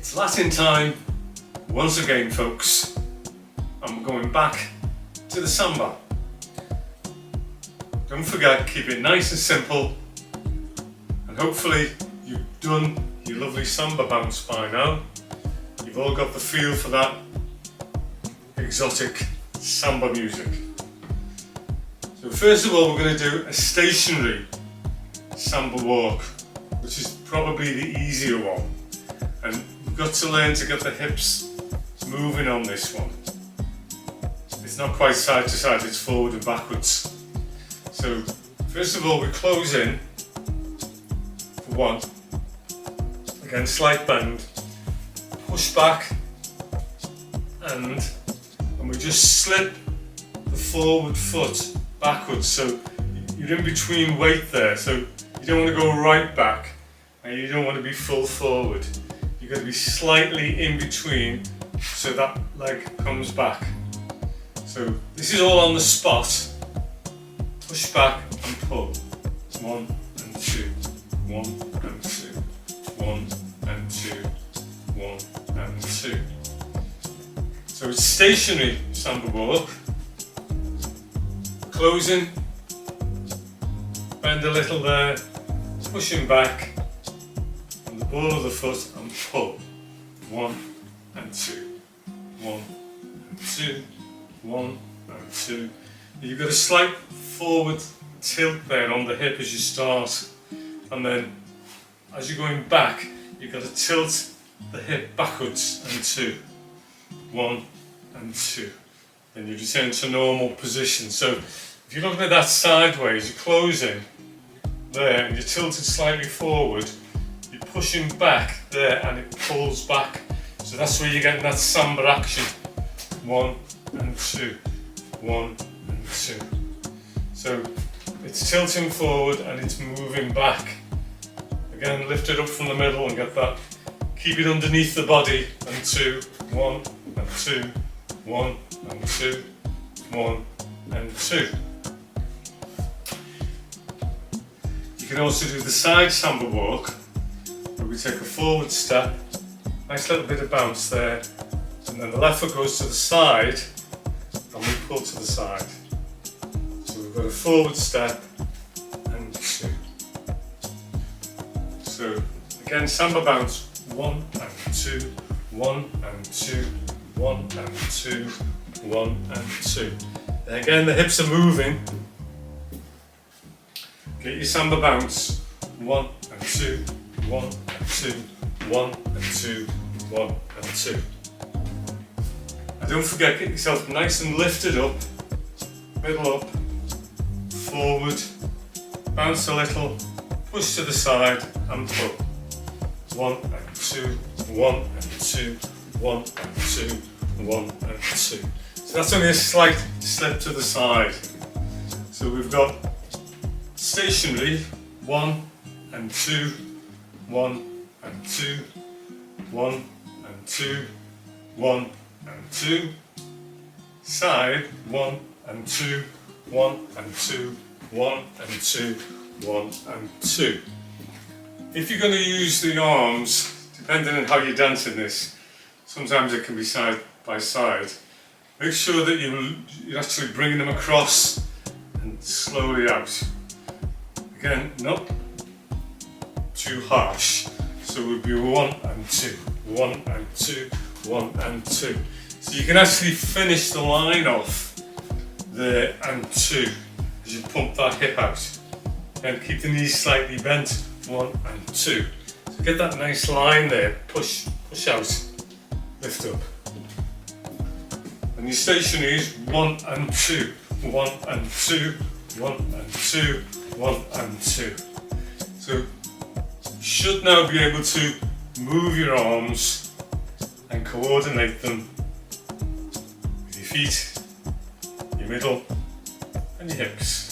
It's Latin time once again, folks, and we're going back to the samba. Don't forget, keep it nice and simple, and hopefully you've done your lovely samba bounce by now. You've all got the feel for that exotic samba music. So first of all, we're going to do a stationary samba walk, which is probably the easier one, and you've got to learn to get the hips moving on this one. It's not quite side to side, it's forward and backwards. So first of all, we close in for one, again slight bend, push back, and we just slip the forward foot backwards, so you're in between weight there, so you don't want to go right back and you don't want to be full forward. You've got to be slightly in between so that leg comes back. So this is all on the spot. Push back and pull. 1 and 2, 1 and 2, 1 and 2, 1 and 2. So it's stationary samba walk. Closing, bend a little there, pushing back on the ball of the foot and pull. 1 and 2, 1 and 2, 1 and 2. You've got a slight forward tilt there on the hip as you start, and then as you're going back, you've got to tilt the hip backwards and 2, 1 and 2. Then you return to normal position. So if you're looking at that sideways, you're closing there and you're tilted slightly forward, you're pushing back there and it pulls back. So that's where you're getting that samba action. 1 and 2, 1 and 2. So it's tilting forward and it's moving back. Again, lift it up from the middle and get that. Keep it underneath the body, and 2, 1 and 2, 1 and 2, 1 and 2. You can also do the side samba walk, where we take a forward step, nice little bit of bounce there, and then the left foot goes to the side, and we pull to the side. So we've got a forward step and 2. So again, samba bounce, 1 and 2, 1 and 2, 1 and 2, 1 and 2. And again, the hips are moving. Get your samba bounce. 1 and 2, 1 and 2, 1 and 2, 1 and 2. And don't forget, get yourself nice and lifted up, middle up, forward, bounce a little, push to the side and pull. 1 and 2, 1 and 2, 1 and 2, 1 and 2. So that's only a slight slip to the side. So we've got stationary, 1 and 2, 1 and 2, 1 and 2, 1 and 2. Side, 1 and 2, 1 and 2, 1 and 2, 1 and 2. If you're going to use the arms, depending on how you're dancing this, sometimes it can be side by side. Make sure that you're actually bringing them across and slowly out. Again, not too harsh. So it would be 1 and 2, 1 and 2, 1 and 2. So you can actually finish the line off there and 2 as you pump that hip out. And keep the knees slightly bent, 1 and 2. So get that nice line there, push out, lift up. And your stationary is 1 and 2, 1 and 2, 1 and 2, 1 and 2. So you should now be able to move your arms and coordinate them with your feet, your middle and your hips.